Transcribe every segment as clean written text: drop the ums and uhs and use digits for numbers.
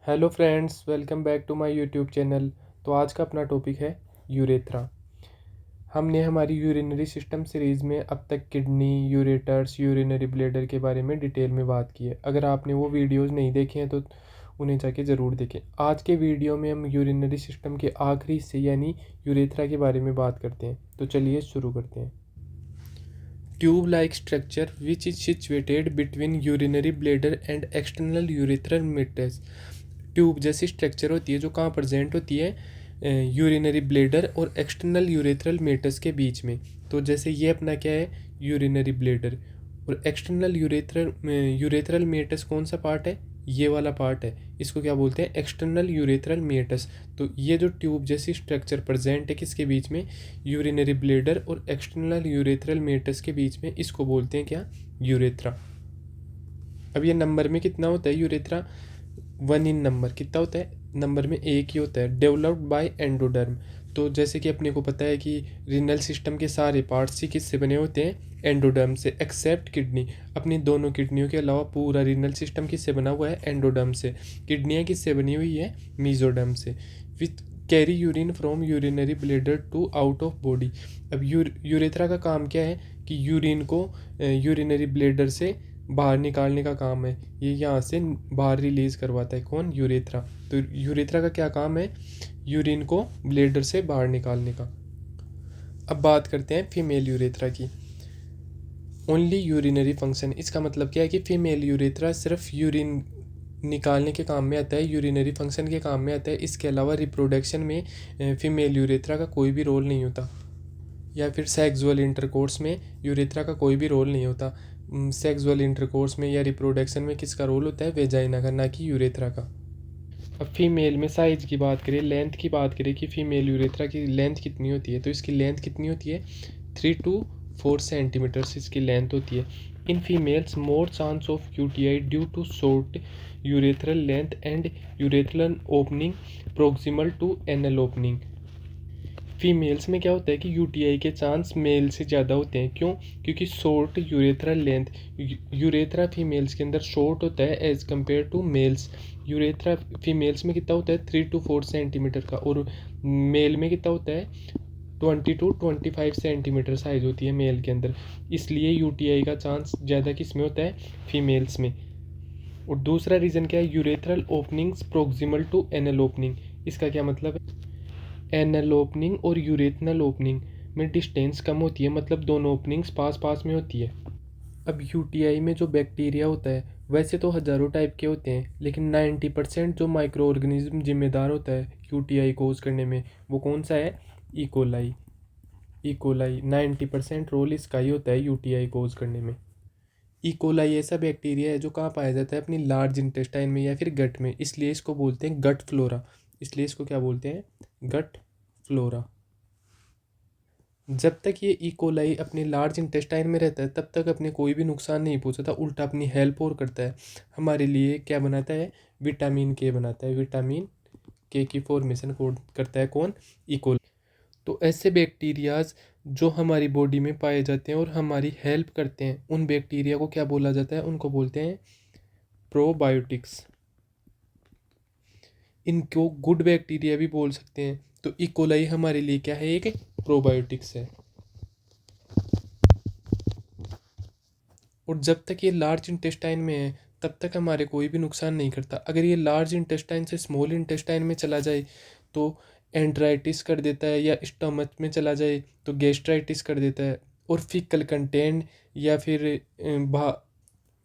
Hello friends, welcome back to my YouTube channel. तो आज का अपना टॉपिक है यूरेथ्रा। हमने हमारी यूरिनरी सिस्टम सीरीज़ में अब तक किडनी, यूरेटर्स, यूरिनरी ब्लैडर के बारे में डिटेल में बात की है। अगर आपने वो वीडियोस नहीं देखे हैं तो उन्हें जाके ज़रूर देखें। आज के वीडियो में हम यूरिनरी सिस्टम के आखिरी हिस्से यानी यूरेथ्रा के बारे में बात करते हैं। तो चलिए शुरू करते हैं। Tube like structure which is situated between urinary bladder and external urethral meatus. Tube जैसी स्ट्रक्चर होती है जो कहाँ प्रेजेंट होती है, यूरिनरी ब्लैडर और एक्सटर्नल यूरेथ्रल मेटस के बीच में। तो जैसे ये अपना क्या है, यूरिनरी ब्लैडर, और एक्सटर्नल यूरेथ्रल मेटस कौन सा पार्ट है, ये वाला पार्ट है। इसको क्या बोलते हैं, एक्सटर्नल यूरेथ्रल मेटस। तो ये जो ट्यूब जैसी स्ट्रक्चर प्रेजेंट है किसके बीच में, यूरिनरी ब्लैडर और एक्सटर्नल यूरेथ्रल मेटस के बीच में, इसको बोलते हैं क्या, यूरेथ्रा। अब ये नंबर में कितना होता है यूरेथ्रा, 1 इन नंबर कितना होता है, नंबर में एक ही होता है। Developed by endoderm. तो जैसे कि अपने को पता है कि रिनल सिस्टम के सारे पार्ट्स ही किससे बने होते हैं, एंडोडर्म से, एक्सेप्ट किडनी। अपनी दोनों किडनियों के अलावा पूरा रिनल सिस्टम किससे बना हुआ है, एंडोडर्म से। किडनियाँ किससे बनी हुई है, मीजोडर्म से। With carry urine from urinary bladder to out of body. अब यूरेथ्रा का काम क्या है कि यूरिन को यूरिनरी ब्लैडर से बाहर निकालने का काम है। ये यहाँ से बाहर रिलीज करवाता है, कौन, यूरेथ्रा। तो यूरेथ्रा का क्या काम है, यूरिन को ब्लैडर से बाहर निकालने का। अब बात करते हैं फीमेल यूरेथ्रा की। ओनली यूरिनरी फंक्शन, इसका मतलब क्या है कि फीमेल यूरेथ्रा सिर्फ यूरिन निकालने के काम में आता है, यूरिनरी फंक्शन के काम में आता है। इसके अलावा रिप्रोडक्शन में फीमेल यूरेथ्रा का कोई भी रोल नहीं होता, या फिर सेक्सुअल इंटरकोर्स में यूरेथ्रा का कोई भी रोल नहीं होता। सेक्सुअल इंटरकोर्स में या रिप्रोडक्शन में किसका रोल होता है, वेजाइना का, ना कि यूरेथ्रा का। अब फीमेल में साइज की बात करें, लेंथ की बात करें कि फीमेल यूरेथ्रा की लेंथ कितनी होती है, तो इसकी लेंथ कितनी होती है, 3 to 4 सेंटीमीटर्स इसकी लेंथ होती है। In females more chance of UTI due to short urethral length and urethral opening proximal to anal opening. Females में क्या होता है कि यूटीआई के चांस मेल से ज़्यादा होते हैं। क्यों, क्योंकि short urethral length, urethra females के अंदर शॉर्ट होता है as compare to males. Urethra females में कितना होता है, 3 to 4 सेंटीमीटर का, और मेल में कितना होता है, 20 to 25 सेंटीमीटर साइज होती है मेल के अंदर। इसलिए यूटीआई का चांस ज़्यादा किस में होता है, फीमेल्स में। और दूसरा रीज़न क्या है, urethral openings proximal to anal opening. इसका क्या मतलब है, एनल ओपनिंग और यूरेथ्रल ओपनिंग में डिस्टेंस कम होती है, मतलब दोनों ओपनिंग्स पास पास में होती है। अब यूटीआई में जो बैक्टीरिया होता है, वैसे तो हज़ारों टाइप के होते हैं, लेकिन 90% जो माइक्रो ऑर्गेनिज्म जिम्मेदार होता है यूटीआई कोज करने में, वो कौन सा है, इकोलाई। इकोलाई 90% रोल इसका ही होता है यूटीआई कोज करने में। इकोलाई ऐसा बैक्टीरिया है जो कहाँ पाया जाता है, अपनी लार्ज इंटेस्टाइन में या फिर गट में, इसलिए इसको बोलते हैं गट फ्लोरा। इसलिए इसको क्या बोलते हैं, गट फ्लोरा। जब तक ये इकोलाई अपने लार्ज इंटेस्टाइन में रहता है तब तक अपने कोई भी नुकसान नहीं पहुंचाता, उल्टा अपनी हेल्प और करता है। हमारे लिए क्या बनाता है, विटामिन के बनाता है, विटामिन के की फॉर्मेशन को करता है कौन, इकोलाई। तो ऐसे बैक्टीरियाज जो हमारी बॉडी में पाए जाते हैं और हमारी हेल्प करते हैं, उन बैक्टीरिया को क्या बोला जाता है, उनको बोलते हैं प्रोबायोटिक्स। इनको गुड बैक्टीरिया भी बोल सकते हैं। तो इकोलाई हमारे लिए क्या है, एक प्रोबायोटिक्स है। और जब तक ये लार्ज इंटेस्टाइन में है तब तक हमारे कोई भी नुकसान नहीं करता। अगर ये लार्ज इंटेस्टाइन से स्मॉल इंटेस्टाइन में चला जाए तो एंट्राइटिस कर देता है, या स्टमच में चला जाए तो गैस्ट्राइटिस कर देता है। और फिकल कंटेंट, या फिर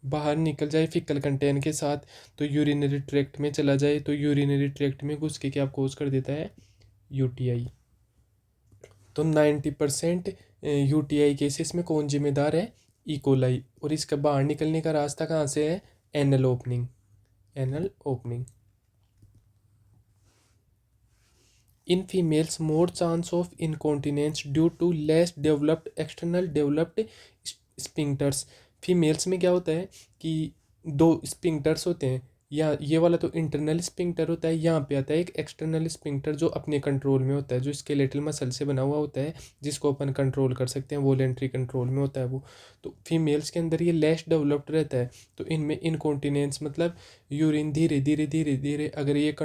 बाहर निकल जाए फिकल कंटेंट के साथ, तो यूरिनरी ट्रैक्ट में चला जाए, तो यूरिनरी ट्रैक्ट में घुस के क्या कोज कर देता है, यूटीआई। तो 90% यूटीआई केसेस में कौन जिम्मेदार है, इकोलाई। और इसका बाहर निकलने का रास्ता कहाँ से है, anal opening, anal opening. In females more chance of incontinence due to less developed external developed sphincters. Females में क्या होता है कि दो स्पिंक्टर्स होते हैं, या ये वाला तो इंटरनल स्पिंक्टर होता है। यहाँ पे आता है एक एक्सटर्नल स्पिंक्टर जो अपने कंट्रोल में होता है, जो स्केलेटल मसल से बना हुआ होता है, जिसको अपन कंट्रोल कर सकते हैं, वॉलेंट्री कंट्रोल में होता है वो। तो फीमेल्स के अंदर ये लेस डेवलप्ड रहता है, तो इनमें इनकॉन्टिनेंस मतलब यूरिन धीरे धीरे धीरे धीरे, अगर ये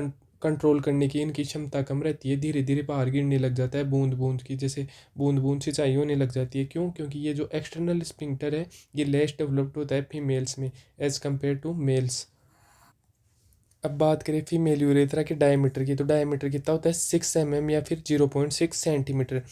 कंट्रोल करने की इनकी क्षमता कम रहती है, धीरे धीरे बाहर गिरने लग जाता है, बूंद बूंद की, जैसे बूंद बूंद सिंचाई होने लग जाती है। क्यों? क्योंकि ये जो एक्सटर्नल स्पिंक्टर है ये लेस डेवलप्ड होता है फीमेल्स में एज़ कम्पेयर टू मेल्स। अब बात करें फीमेल यूरेथ्रा के डायमीटर की, तो डायमीटर कितना होता है 6 mm या फिर 0.6 centimetre.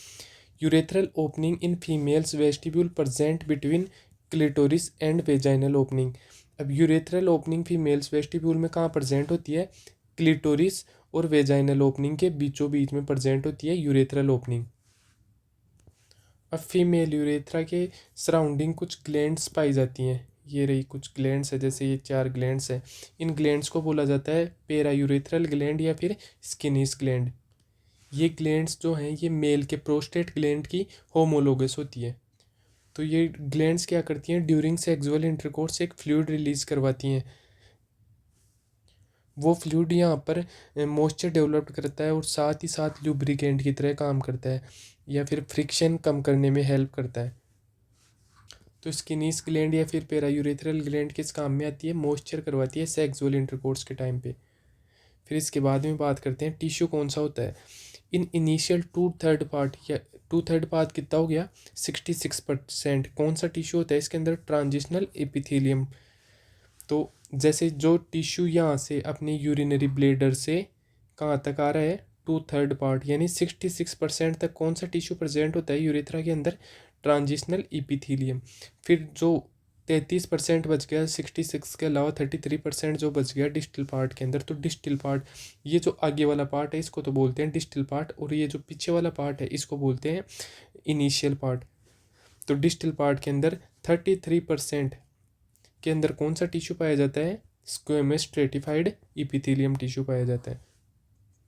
Urethral opening in females vestibule present between clitoris and vaginal opening. अब यूरेथ्रल ओपनिंग फीमेल्स वेस्टिब्यूल में कहाँ प्रेजेंट होती है? क्लिटोरिस और वेजाइनल ओपनिंग के बीचों बीच में प्रेजेंट होती है यूरेथ्रल ओपनिंग। अब फीमेल यूरेथ्रा के सराउंडिंग कुछ ग्लैंड्स पाई जाती हैं। ये रही कुछ ग्लैंड्स है, जैसे ये 4 ग्लैंड्स हैं। इन ग्लैंड्स को बोला जाता है पेरा यूरेथ्रल ग्लैंड या फिर स्किनिस ग्लैंड। ये ग्लैंड्स जो हैं ये मेल के प्रोस्टेट ग्लैंड की होमोलोगस होती है। तो ये ग्लैंड्स क्या करती हैं? ड्यूरिंग सेक्सुअल इंटरकोर्स एक फ्लूइड रिलीज करवाती हैं। वो फ्लूइड यहाँ पर मॉइस्चर डेवलप करता है और साथ ही साथ लुब्रिकेंट की तरह काम करता है, या फिर फ्रिक्शन कम करने में हेल्प करता है। तो स्किनीस ग्लैंड या फिर पेरायूरेथ्रल ग्लैंड किस काम में आती है? मॉइस्चर करवाती है सेक्सुअल इंटरकोर्स के टाइम पे। फिर इसके बाद में बात करते हैं टिश्यू कौन सा होता है। इन इनिशियल 2/3 पार्ट या 2/3 पार्ट कितना हो गया 66%। कौन सा टिश्यू होता है इसके अंदर? Transitional epithelium. तो जैसे जो टिश्यू यहाँ से अपने यूरिनरी ब्लेडर से कहाँ तक आ रहा है 2/3 पार्ट, यानी 66% तक कौन सा टिश्यू प्रेजेंट होता है यूरेथ्रा के अंदर? Transitional epithelium. फिर जो 33% बच गया 66 के अलावा 33% जो बच गया डिस्टल पार्ट के अंदर, तो डिस्टल पार्ट, ये जो आगे वाला पार्ट है इसको तो बोलते हैं डिस्टल पार्ट, और ये जो पीछे वाला पार्ट है इसको बोलते हैं इनिशियल पार्ट। तो डिस्टल पार्ट के अंदर 33% के अंदर कौन सा टिश्यू पाया जाता है? स्क्वेमस स्ट्रेटिफाइड इपिथेलियम टिश्यू पाया जाता है,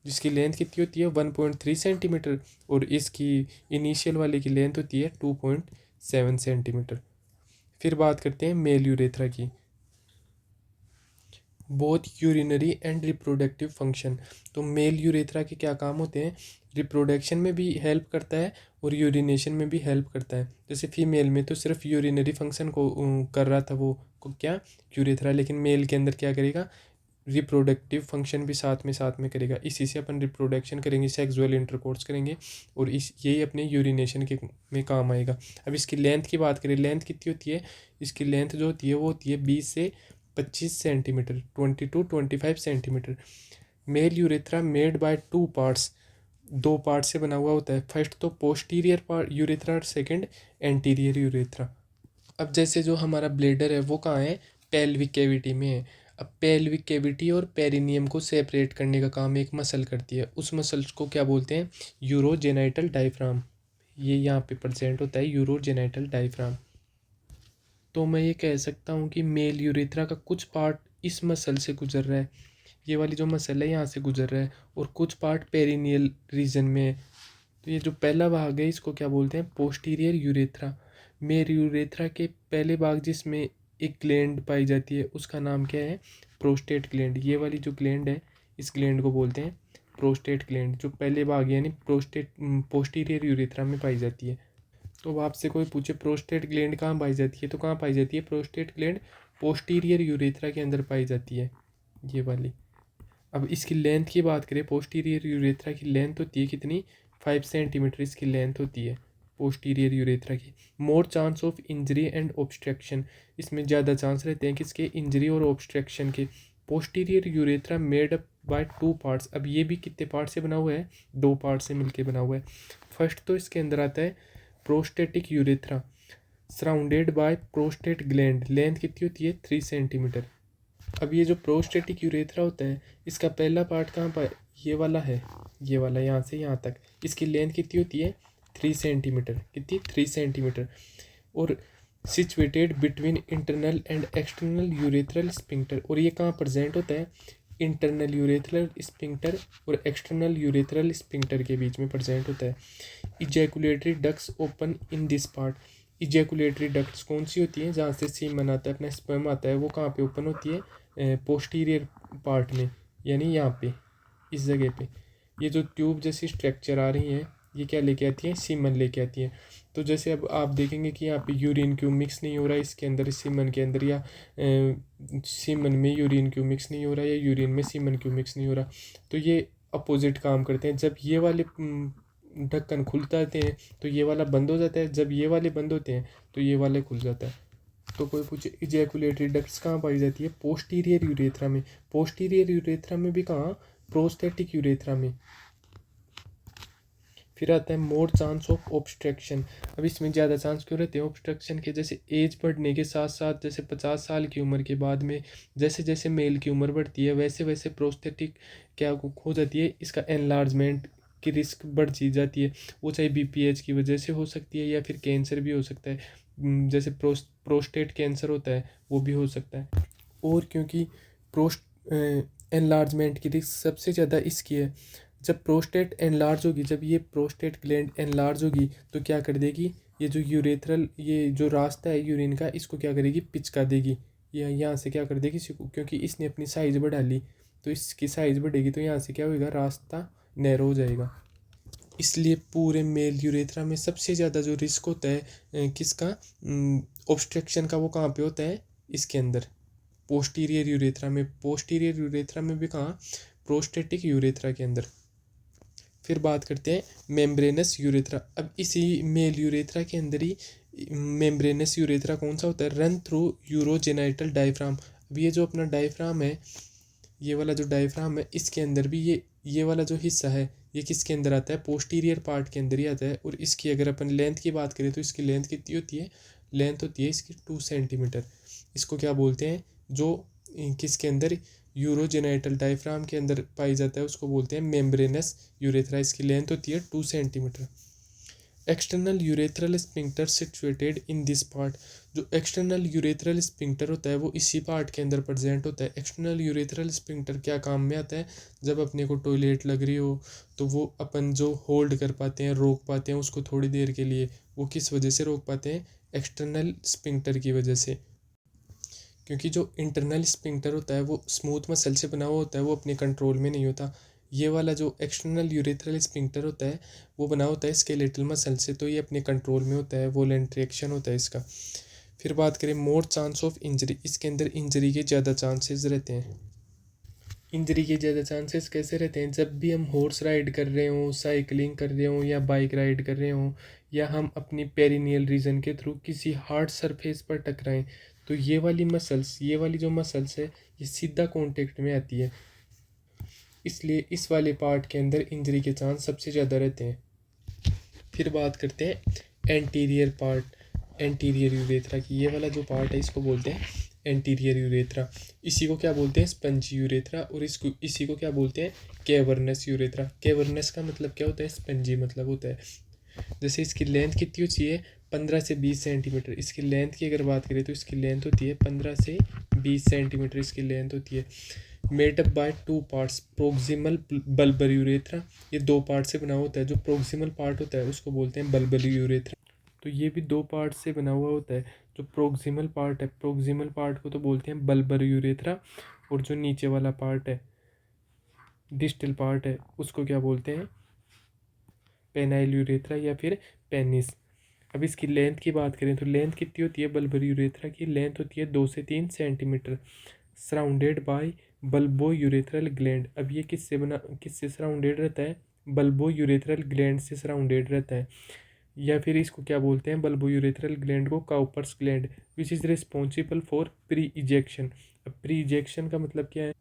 जिसकी लेंथ कितनी होती है 1.3 सेंटीमीटर, और इसकी इनिशियल वाले की लेंथ होती है 2.7 सेंटीमीटर। फिर बात करते हैं मेल यूरेथ्रा की। Both urinary and reproductive function. तो मेल यूरेथ्रा के क्या काम होते हैं? रिप्रोडक्शन में भी हेल्प करता है और यूरिनेशन में भी हेल्प करता है। जैसे फीमेल में तो सिर्फ यूरिनरी फंक्शन को कर रहा था वो को क्या यूरेथ्रा, लेकिन मेल के अंदर क्या करेगा? रिप्रोडक्टिव फंक्शन भी साथ में करेगा। इसी से अपन रिप्रोडक्शन करेंगे, सेक्सुअल इंटरकोर्स करेंगे, और इस यही अपने यूरिनेशन के में काम आएगा। अब इसकी लेंथ की बात करें, लेंथ कितनी होती है? इसकी लेंथ जो होती है वो होती है 20 से 25 centimetre, 20 to 25 centimetre. Male urethra made by 2 parts, 2 part से बना हुआ होता है। फर्स्ट तो posterior part urethra, second anterior urethra. अब जैसे जो हमारा ब्लेडर है वो कहाँ है? पेल्विक कैविटी में है। अब पेल्विक कैविटी और पेरिनियम को सेपरेट करने का काम एक मसल करती है। उस मसल को क्या बोलते हैं? Urogenital diaphragm. ये यहाँ पे प्रेजेंट होता है यूरोजेनाइटल डायफ्राम। तो मैं ये कह सकता हूँ कि मेल यूरेथ्रा का कुछ पार्ट इस मसल से गुजर रहा है, ये वाली जो मसल है यहाँ से गुजर रहा है, और कुछ पार्ट पेरिनियल रीजन में है। तो ये जो पहला भाग है इसको क्या बोलते हैं? Posterior urethra. मेल यूरेथ्रा के पहले भाग जिसमें एक ग्लैंड पाई जाती है उसका नाम क्या है? Prostate gland. ये वाली जो ग्लैंड है इस ग्लैंड को बोलते हैं प्रोस्टेट ग्लैंड, जो पहले भाग यानी प्रोस्टेट पोस्टीरियर यूरेथ्रा में पाई जाती है। तो अब आपसे कोई पूछे प्रोस्टेट ग्लैंड कहाँ पाई जाती है, तो कहाँ पाई जाती है? प्रोस्टेट ग्लैंड पोस्टीरियर यूरेथ्रा के अंदर पाई जाती है, ये वाली। अब इसकी लेंथ की बात करें, पोस्टीरियर यूरेथ्रा की लेंथ होती है कितनी? 5 सेंटीमीटर इसकी लेंथ होती है पोस्टीरियर यूरेथ्रा की। मोर chance of injury and obstruction, इसमें ज़्यादा चांस रहते हैं किसके? इंजरी और ऑब्स्ट्रक्शन के। Posterior urethra made up by 2 parts. अब ये भी कितने पार्ट से बना हुआ है? 2 पार्ट से मिलके बना हुआ है। फर्स्ट तो इसके अंदर आता है prostatic urethra surrounded by prostate gland, length कितनी होती है? 3 सेंटीमीटर। अब ये जो प्रोस्टेटिक यूरेथ्रा होता है इसका पहला पार्ट कहाँ पर? ये वाला है, ये वाला यहाँ से यहाँ तक। इसकी लेंथ कितनी होती है? 3 सेंटीमीटर। कितनी? 3 सेंटीमीटर। और situated between internal and external urethral sphincter. और ये कहाँ प्रेजेंट होता है? इंटरनल यूरेथ्रल स्पिंक्टर और एक्सटर्नल यूरेथ्रल स्पिंक्टर के बीच में प्रेजेंट होता है। Ejaculatory ducts open in this part. Ejaculatory ducts कौन सी होती हैं? जहाँ से सीमन आता है, अपना स्पर्म आता है, वो कहाँ पे ओपन होती है? पोस्टीरियर पार्ट में, यानी यहाँ पे इस जगह पे ये जो ट्यूब जैसी स्ट्रक्चर आ रही हैं ये क्या लेके आती हैं, सीमन लेके आती हैं। तो जैसे अब आप देखेंगे कि यहाँ पे यूरिन क्यों मिक्स नहीं हो रहा है इसके अंदर सीमन के अंदर, या सीमन में यूरिन क्यों मिक्स नहीं हो रहा है, या यूरिन में सीमन क्यों मिक्स नहीं हो रहा, तो ये अपोजिट काम करते हैं। जब ये वाले ढक्कन खुलते हैं तो ये वाला बंद हो जाता है, जब ये वाले बंद होते हैं तो ये वाले खुल जाता है। तो कोई पूछे इजैकुलेटरी डक्ट्स कहाँ पाई जाती है, पोस्टीरियर यूरेथ्रा में। पोस्टीरियर यूरेथ्रा में भी कहाँ, प्रोस्थेटिक यूरेथ्रा में। फिर आता है मोर चांस ऑफ ऑब्स्ट्रक्शन। अब इसमें ज़्यादा चांस क्यों रहते हैं ऑब्स्ट्रक्शन के, जैसे एज बढ़ने के साथ साथ, जैसे 50 साल की उम्र के बाद में जैसे जैसे मेल की उम्र बढ़ती है वैसे वैसे प्रोस्थेटिक क्या हो जाती है, इसका एनलार्जमेंट की रिस्क बढ़ती जाती है। वो चाहे बीपीएच की वजह से हो सकती है या फिर कैंसर भी हो सकता है, जैसे प्रोस्टेट कैंसर होता है वो भी हो सकता है। और क्योंकि प्रोस्ट एनलार्जमेंट की रिस्क सबसे ज़्यादा इसकी है, जब प्रोस्टेट एनलार्ज होगी, जब ये प्रोस्टेट ग्लैंड एनलार्ज होगी तो क्या कर देगी, ये जो यूरेथ्रल ये जो रास्ता है यूरिन का इसको क्या करेगी, पिचका देगी। ये यहाँ से क्या कर देगी, क्योंकि इसने अपनी साइज़ बढ़ा ली तो इसकी साइज़ बढ़ेगी तो यहाँ से क्या होगा, रास्ता नैरो हो जाएगा। इसलिए पूरे मेल यूरेथ्रा में सबसे ज़्यादा जो रिस्क होता है किसका, ऑब्स्ट्रक्शन का, वो कहाँ पे होता है, इसके अंदर पोस्टीरियर यूरेथ्रा में। पोस्टीरियर यूरेथ्रा में भी कहाँ, प्रोस्टेटिक यूरेथ्रा के अंदर। फिर बात करते हैं मेम्ब्रेनस यूरेथ्रा। अब इसी मेल यूरेथ्रा के अंदर ही मेम्ब्रेनस यूरेथ्रा कौन सा होता है, रन थ्रू यूरोजेनाइटल डायफ्राम। अब ये जो अपना डायफ्राम है, ये वाला जो डायफ्राम है इसके अंदर भी ये वाला जो हिस्सा है ये किसके अंदर आता है, पोस्टीरियर पार्ट के अंदर ही आता है। और इसकी अगर अपन लेंथ की बात करें तो इसकी लेंथ कितनी होती है, लेंथ होती है इसकी 2 सेंटीमीटर। इसको क्या बोलते हैं, जो किसके अंदर, यूरोजेनाइटल डायफ्राम के अंदर पाई जाता है उसको बोलते हैं मेम्ब्रेनस यूरेथ्रा। इसकी लेंथ होती है 2 centimetre. External urethral sphincter situated in this part. जो एक्सटर्नल यूरेथ्रल स्पिंक्टर होता है वो इसी पार्ट के अंदर प्रेजेंट होता है। एक्सटर्नल यूरेथ्रल स्पिंक्टर क्या काम में आता है, जब अपने को टॉयलेट लग रही हो तो वो अपन जो होल्ड कर पाते हैं, रोक पाते हैं उसको थोड़ी देर के लिए, वो किस वजह से रोक पाते हैं, एक्सटर्नल स्पिंक्टर की वजह से। क्योंकि जो इंटरनल स्पिंक्टर होता है वो स्मूथ मसल से बना हुआ होता है, वो अपने कंट्रोल में नहीं होता। ये वाला जो एक्सटर्नल यूरेथ्रल स्पिंक्टर होता है वो बना होता है स्केलेटल मसल से, तो ये अपने कंट्रोल में होता है, वॉलंटरी एक्शन होता है इसका। फिर बात करें मोर चांस ऑफ इंजरी, इसके अंदर इंजरी के ज़्यादा चांसेस रहते हैं। इंजरी के ज़्यादा चांसेस कैसे रहते हैं, जब भी हम हॉर्स राइड कर रहे हों, साइकिलिंग कर रहे हों या बाइक राइड कर रहे हों, या हम अपनी पेरिनियल रीजन के थ्रू किसी हार्ड सरफेस पर टकराएं, तो ये वाली मसल्स, ये वाली जो मसल्स है ये सीधा कांटेक्ट में आती है, इसलिए इस वाले पार्ट के अंदर इंजरी के चांस सबसे ज़्यादा रहते हैं। फिर बात करते हैं एंटीरियर पार्ट, एंटीरियर यूरेथ्रा की। ये वाला जो पार्ट है इसको बोलते हैं एंटीरियर यूरेथ्रा। इसी को क्या बोलते हैं, स्पंजी यूरेथ्रा, और इसी को क्या बोलते हैं, कैवर्नस यूरेथ्रा। कैवर्नस का मतलब क्या होता है, स्पंजी मतलब होता है। जैसे इसकी लेंथ कितनी होती है, 15 से 20 सेंटीमीटर। इसकी लेंथ की अगर बात करें तो इसकी लेंथ होती है 15 से 20 सेंटीमीटर इसकी लेंथ होती है। Made up by 2 parts, proximal bulbar urethra. ये 2 पार्ट से बना होता है, जो प्रोक्सिमल पार्ट होता है उसको बोलते हैं बल्बर यूरेथ्रा। तो ये भी 2 पार्ट से बना हुआ होता है। जो प्रोक्सिमल पार्ट है, प्रोक्सिमल पार्ट को तो बोलते हैं बल्बर यूरेथ्रा, और जो नीचे वाला पार्ट है, डिस्टल पार्ट है, उसको क्या बोलते हैं, पेनाइल यूरेथ्रा या फिर पेनिस। अब इसकी लेंथ की बात करें तो लेंथ कितनी होती है, बल्बर यूरेथ्रा की लेंथ होती है 2 से 3 centimetre. Surrounded by bulbo urethral gland. अब ये किससे सराउंडेड रहता है, बल्बो यूरेथ्रल ग्लैंड से सराउंडेड रहता है। या फिर इसको क्या बोलते हैं, बल्बो यूरेथ्रल ग्लैंड को Cowper's gland, which is responsible for pre ejection. अब प्री इजेक्शन का मतलब क्या है,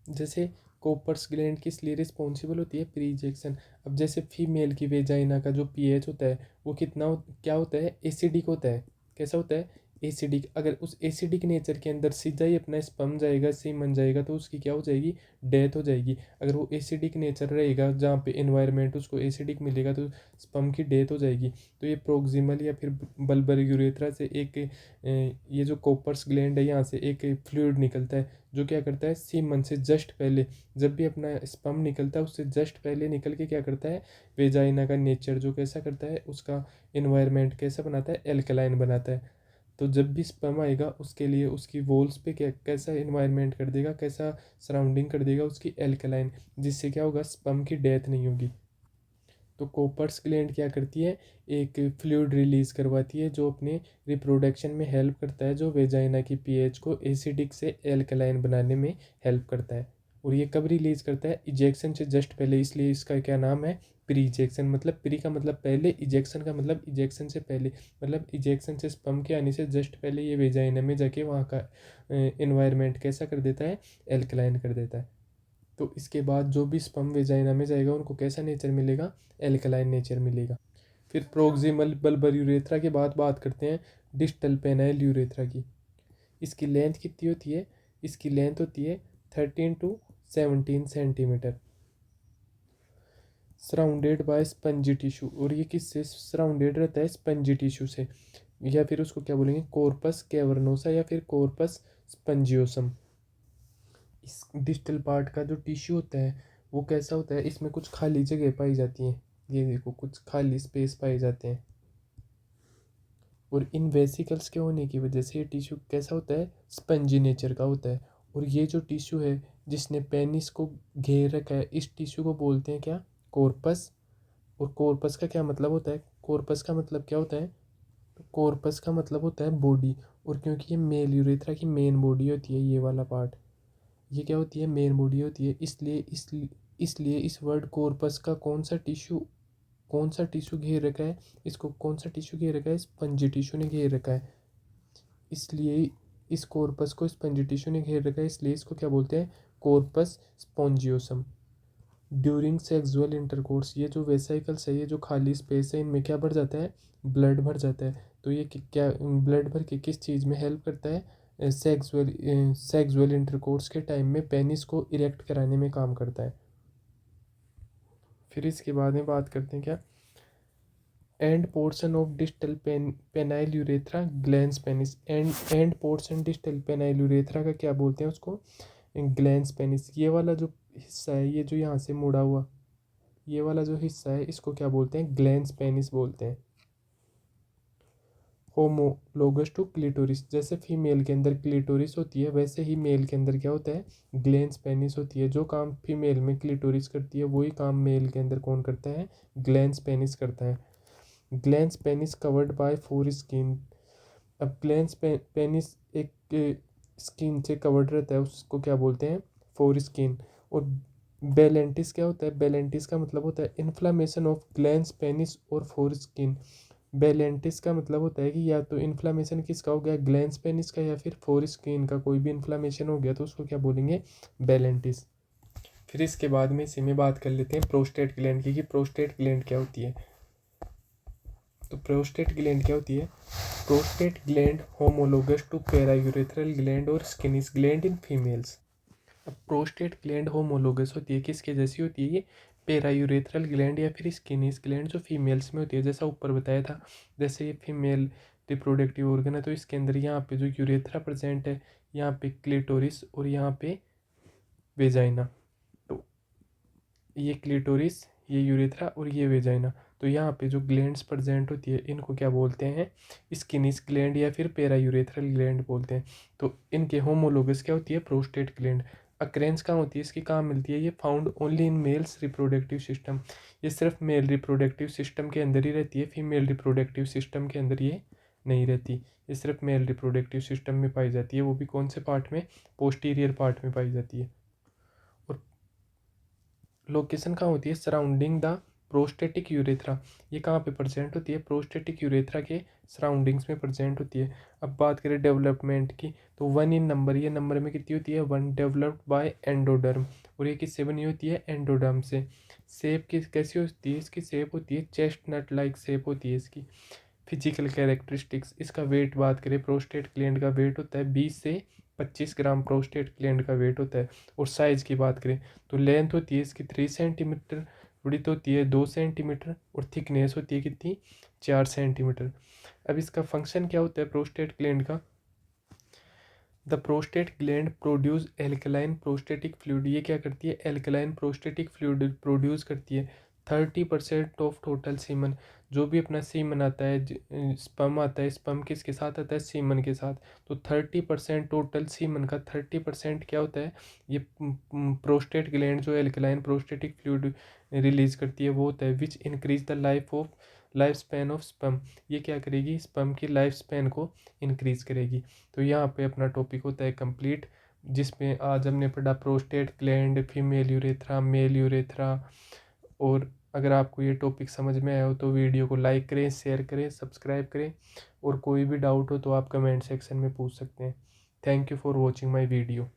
जैसे कोपर्स ग्लैंड किस लिए रिस्पॉन्सिबल होती है, प्री इजेक्शन। अब जैसे फीमेल की वेजाइना का जो पीएच होता है वो क्या होता है, एसिडिक होता है। कैसा होता है, एसिडिक। अगर उस एसिडिक नेचर के अंदर सीधा ही अपना स्पर्म जाएगा, सीमन जाएगा, तो उसकी क्या हो जाएगी, डेथ हो जाएगी। अगर वो एसिडिक नेचर रहेगा, जहाँ पे एनवायरनमेंट उसको एसिडिक मिलेगा, तो स्पर्म की डेथ हो जाएगी। तो ये प्रोक्सिमल या फिर बल्बर यूरेथ्रा से एक ये जो कोपर्स ग्लैंड है यहाँ से एक फ्लूइड निकलता है, जो क्या करता है, सीमन से जस्ट पहले, जब भी अपना स्पर्म निकलता है उससे जस्ट पहले निकल के क्या करता है, वेजाइना का नेचर जो कैसा करता है, उसका एनवायरनमेंट कैसा बनाता है, एल्कलाइन बनाता है। तो जब भी स्पर्म आएगा उसके लिए उसकी वॉल्स पे कैसा इन्वायरमेंट कर देगा, कैसा सराउंडिंग कर देगा उसकी एल्कलाइन, जिससे क्या होगा, स्पर्म की डेथ नहीं होगी। तो कोपर्स ग्लैंड क्या करती है, एक फ्लूइड रिलीज करवाती है जो अपने रिप्रोडक्शन में हेल्प करता है, जो वेजाइना की पीएच को एसिडिक से एल्कलाइन बनाने में हेल्प करता है। और ये कब रिलीज करता है, इजेक्शन से जस्ट पहले, इसलिए इसका क्या नाम है, प्री इजेक्शन। मतलब प्री का मतलब पहले, इजेक्शन का मतलब इजेक्शन से पहले, मतलब इजेक्शन से स्पर्म के आने से जस्ट पहले ये वेजाइना में जाके वहाँ का इन्वायरमेंट कैसा कर देता है, एल्कलाइन कर देता है। तो इसके बाद जो भी स्पर्म वेजाइना में जाएगा उनको कैसा नेचर मिलेगा, एल्कलाइन नेचर मिलेगा। फिर प्रोक्सिमल बल्बर यूरेथ्रा के बाद बात करते हैं डिस्टल पेनाइल यूरेथ्रा की। इसकी लेंथ कितनी होती है, इसकी लेंथ होती है 13 to 17 centimetre, surrounded by spongy tissue. और ये किससे सराउंडेड रहता है, स्पंजी टिश्यू से, या फिर उसको क्या बोलेंगे, कॉर्पस कैवर्नोसा या फिर कॉर्पस स्पंजियोसम। इस डिस्टल पार्ट का जो टिश्यू होता है वो कैसा होता है, इसमें कुछ खाली जगह पाई जाती है, ये देखो कुछ खाली स्पेस पाए जाते हैं। और इन वेसिकल्स के होने की वजह से ये टिश्यू कैसा होता है, स्पंजी नेचर का होता है। और ये जो टिश्यू है जिसने पेनिस को घेर रखा है, इस टिश्यू को बोलते हैं क्या, कॉर्पस। और कॉर्पस का क्या मतलब होता है, कॉर्पस का मतलब क्या होता है, तो कॉर्पस का मतलब होता है बॉडी। और क्योंकि ये मेल यूरेथ्रा की मेन बॉडी होती है, ये वाला पार्ट, ये क्या होती है, मेन बॉडी होती है, इसलिए इस वर्ड कॉर्पस का कौन सा टिश्यू घेर रखा है, इसको कौन सा टिश्यू घेर रखा है, स्पंजी टिश्यू ने घेर रखा है। इसलिए इस कॉर्पस को स्पंजी टिश्यू ने घेर रखा है, इसलिए इसको क्या बोलते हैं, corpus spongiosum. During sexual intercourse, ये जो वेसाइकल्स है, ये जो खाली स्पेस है, इनमें क्या भर जाता है, ब्लड भर जाता है। तो ये क्या ब्लड भर के किस चीज़ में हेल्प करता है, सेक्सुअल इंटरकोर्स के टाइम में पेनिस को इरेक्ट कराने में काम करता है। फिर इसके बाद में बात करते हैं क्या, end portion of distal penile urethra glans penis. End portion distal penile urethra का क्या बोलते हैं उसको, ग्लैंस पेनिस। ये वाला जो हिस्सा है, ये जो यहाँ से मुड़ा हुआ ये वाला जो हिस्सा है, इसको क्या बोलते हैं, ग्लैंस पेनिस बोलते हैं। होमोलोगस टू क्लिटोरिस, जैसे फीमेल के अंदर क्लिटोरिस होती है वैसे ही मेल के अंदर क्या होता है, ग्लैंस पेनिस होती है। जो काम फीमेल में क्लिटोरिस करती है वही काम मेल के अंदर कौन करता है, ग्लैंस पेनिस करता है। Glans penis covered by foreskin. अब ग्लैंस पेनिस एक स्किन से कवर्ड रहता है, उसको क्या बोलते हैं, फोर स्किन। और बेलेंटिस क्या होता है, बेलेंटिस का मतलब होता है इन्फ्लामेशन ऑफ ग्लैंस पेनिस और फोर स्किन। बेलेंटिस का मतलब होता है कि या तो इन्फ्लामेशन किसका हो गया, ग्लैंस पेनिस का, या फिर फोर स्किन का कोई भी इन्फ्लामेशन हो गया तो उसको क्या बोलेंगे, बेलेंटिस। फिर इसके बाद में इसी में बात कर लेते हैं प्रोस्टेट ग्लैंड की, कि प्रोस्टेट ग्लैंड क्या होती है। तो प्रोस्टेट ग्लैंड क्या होती है, prostate gland homologous to paraurethral gland और स्किनिस ग्लैंड इन फीमेल्स। अब प्रोस्टेट ग्लैंड होमोलोगस होती है, किसके जैसी होती है, ये पैरायूरेथ्रल ग्लैंड या फिर स्किनिस ग्लैंड जो फीमेल्स में होती है, जैसा ऊपर बताया था। जैसे ये फीमेल रिप्रोडक्टिव ऑर्गन है तो इसके अंदर यहाँ पे जो यूरेथ्रा प्रेजेंट है, यहाँ पे क्लिटोरिस और यहाँ पे वेजाइना। तो ये क्लिटोरिस, ये यूरेथ्रा और ये वेजाइना। तो यहाँ पे जो ग्लैंड्स प्रेजेंट होती है इनको क्या बोलते हैं, स्किनिस ग्लैंड या फिर पैरायूरेथ्रल ग्लैंड बोलते हैं। तो इनके होमोलोगस क्या होती है, प्रोस्टेट ग्लैंड। अक्रेंस कहाँ होती है, इसकी कहाँ मिलती है, ये found only in males reproductive system. ये सिर्फ मेल रिप्रोडक्टिव सिस्टम के अंदर ही रहती है, फीमेल रिप्रोडक्टिव सिस्टम के अंदर ये नहीं रहती। ये सिर्फ मेल रिप्रोडक्टिव सिस्टम में पाई जाती है, वो भी कौन से पार्ट में, पोस्टीरियर पार्ट में पाई जाती है। और लोकेशन कहाँ होती है, सराउंडिंग द प्रोस्टेटिक यूरेथ्रा। ये कहाँ पे प्रेजेंट होती है, प्रोस्टेटिक यूरेथ्रा के सराउंडिंग्स में प्रेजेंट होती है। अब बात करें डेवलपमेंट की, तो 1 इन नंबर, ये नंबर में कितनी होती है, 1, डेवलप्ड बाय एंडोडर्म। और ये किससे बनी होती है, एंडोडर्म से। शेप की कैसी होती है, इसकी शेप होती है चेस्टनट लाइक शेप होती है इसकी। फिजिकल कैरेक्टरिस्टिक्स, इसका वेट बात करें, प्रोस्टेट ग्लैंड का वेट होता है 20 से 25 ग्राम, प्रोस्टेट ग्लैंड का वेट होता है। और साइज़ की बात करें तो लेंथ होती है इसकी 3 सेंटीमीटर, विड्थ होती है 2 सेंटीमीटर, और थिकनेस होती है कितनी, 4 सेंटीमीटर। अब इसका फंक्शन क्या होता है प्रोस्टेट ग्लैंड का, the prostate gland produce alkaline prostatic fluid. ये क्या करती है, एल्कलाइन प्रोस्टेटिक फ्लूइड प्रोड्यूस करती है। 30% ऑफ टोटल सीमन, जो भी अपना सीमन आता है, स्पर्म आता है, स्पर्म किसके साथ आता है, सीमन के साथ। तो 30% टोटल सीमन का 30% क्या होता है, ये प्रोस्टेट ग्लैंड जो एल्कलाइन प्रोस्टेटिक फ्लूइड रिलीज करती है वो होता है, which increase the life span of sperm. ये क्या करेगी, स्पर्म की लाइफ स्पैन को इंक्रीज करेगी। तो यहाँ पे अपना टॉपिक होता है कंप्लीट, जिसमें आज हमने पढ़ा prostate gland, female urethra, male urethra. और अगर आपको ये टॉपिक समझ में आया हो तो वीडियो को लाइक करें, शेयर करें, सब्सक्राइब करें, और कोई भी डाउट हो तो आप कमेंट सेक्शन में पूछ सकते हैं। Thank you for watching my video.